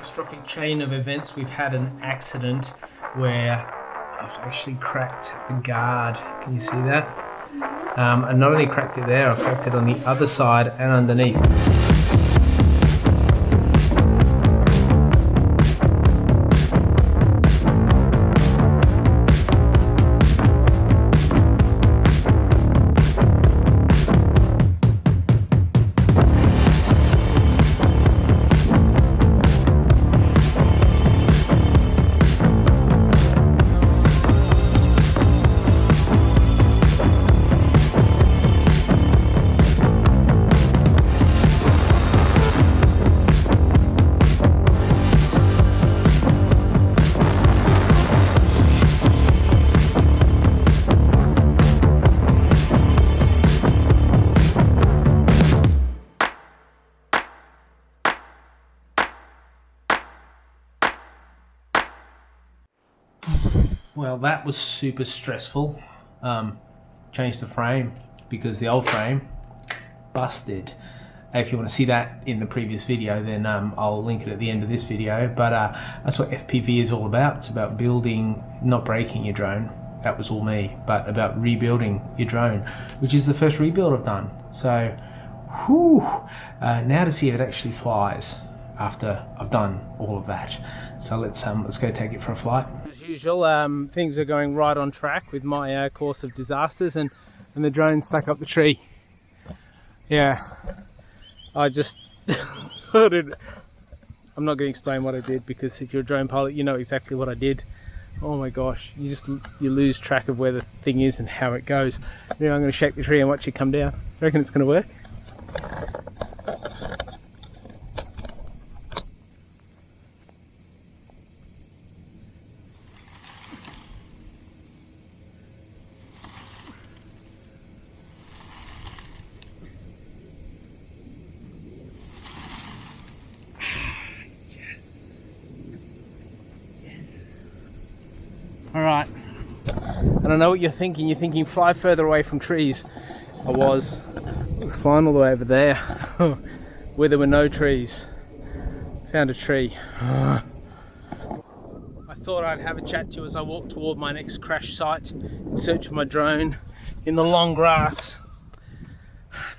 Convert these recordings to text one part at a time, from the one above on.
catastrophic chain of events. We've had an accident where I've actually cracked the guard. Can you see that? And not only cracked it there, I've cracked it on the other side and underneath. Well, that was super stressful. Changed the frame because the old frame busted. If you want to see that in the previous video, then I'll link it at the end of this video. But that's what FPV is all about. It's about building, not breaking your drone. That was all me, but about rebuilding your drone, which is the first rebuild I've done. So, whew, now to see if it actually flies after I've done all of that. So let's go take it for a flight. As usual, things are going right on track with my course of disasters, and the drone stuck up the tree. Yeah, I just I'm not going to explain what I did, because if you're a drone pilot, you know exactly what I did. Oh my gosh, you lose track of where the thing is and how it goes. Now I'm going to shake the tree and watch it come down. I reckon it's going to work. Alright, and I know what you're thinking. You're thinking fly further away from trees. I was flying all the way over there where there were no trees. Found a tree. I thought I'd have a chat to you as I walk toward my next crash site in search of my drone in the long grass.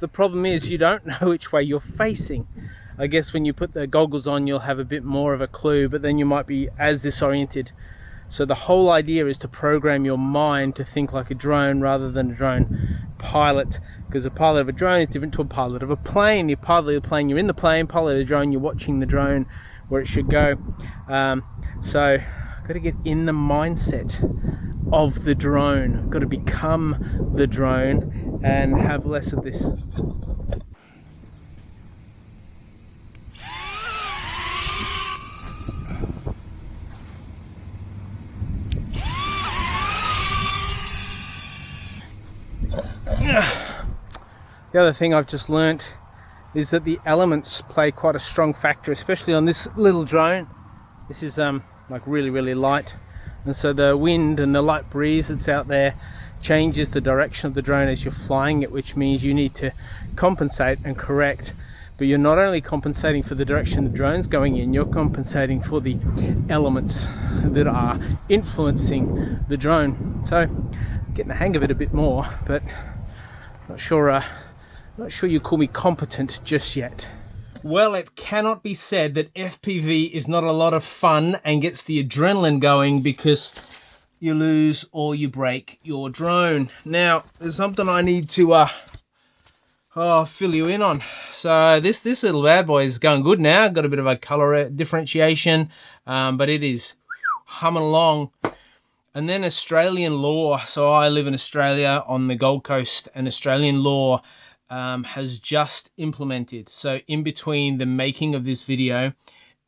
The problem is you don't know which way you're facing. I guess when you put the goggles on, you'll have a bit more of a clue, but then you might be as disoriented. So the whole idea is to program your mind to think like a drone rather than a drone pilot, because a pilot of a drone is different to a pilot of a plane. You pilot a plane, you're in the plane. Pilot a drone, you're watching the drone where it should go. So I've got to get in the mindset of the drone. I've got to become the drone and have less of this. The other thing I've just learnt is that the elements play quite a strong factor, especially on this little drone. This is like really light, and so the wind and the light breeze that's out there changes the direction of the drone as you're flying it, which means you need to compensate and correct. But you're not only compensating for the direction the drone's going in, you're compensating for the elements that are influencing the drone. So getting the hang of it a bit more, but not sure you call me competent just yet. Well, it cannot be said that FPV is not a lot of fun and gets the adrenaline going because you lose or you break your drone. Now, there's something I need to fill you in on. So this little bad boy is going good now. Got a bit of a color differentiation, but it is humming along. And then Australian law. So I live in Australia on the Gold Coast, and Australian law has just implemented. So in between the making of this video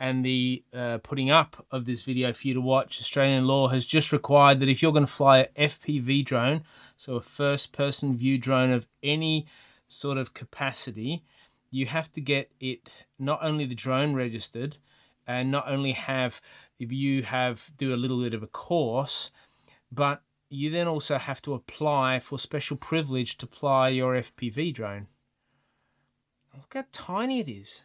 and the putting up of this video for you to watch, Australian law has just required that if you're going to fly an FPV drone, so a first-person view drone of any sort of capacity, you have to get it, not only the drone registered, and not only do a little bit of a course, but you then also have to apply for special privilege to fly your FPV drone. Look how tiny it is.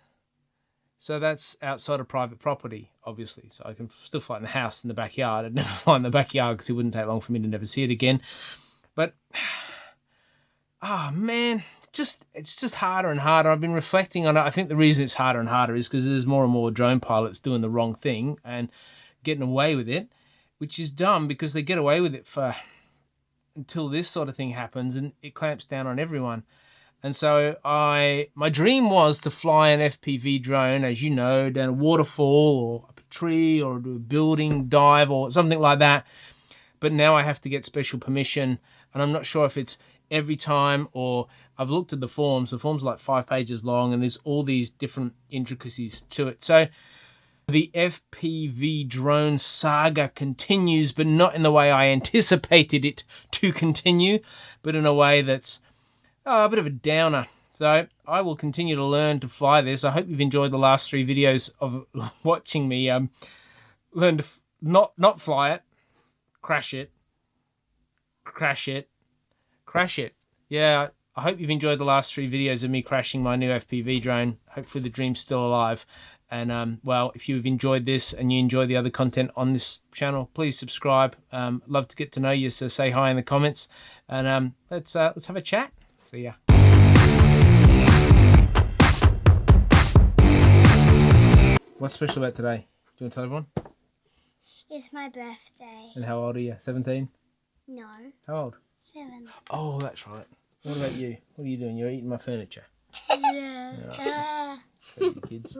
So that's outside of private property, obviously. So I can still fly in the house in the backyard. I'd never fly in the backyard because it wouldn't take long for me to never see it again. But, man, it's just harder and harder. I've been reflecting on it. I think the reason it's harder and harder is because there's more and more drone pilots doing the wrong thing and getting away with it, which is dumb because they get away with it until this sort of thing happens and it clamps down on everyone. And so my dream was to fly an FPV drone, as you know, down a waterfall or up a tree or do a building dive or something like that. But now I have to get special permission, and I'm not sure if it's every time or I've looked at the forms. The forms are like 5 pages long, and there's all these different intricacies to it. So the FPV drone saga continues, but not in the way I anticipated it to continue, but in a way that's a bit of a downer. So I will continue to learn to fly this. I hope you've enjoyed the last 3 videos of watching me learn to not fly it, crash it, crash it. Yeah, I hope you've enjoyed the last 3 videos of me crashing my new FPV drone. Hopefully the dream's still alive. And, well, if you've enjoyed this and you enjoy the other content on this channel, please subscribe. Love to get to know you, so say hi in the comments. And let's have a chat. See ya. What's special about today? Do you want to tell everyone? It's my birthday. And how old are you? 17? No. How old? 7. Oh, that's right. What about you? What are you doing? You're eating my furniture. Yeah. Crazy kids.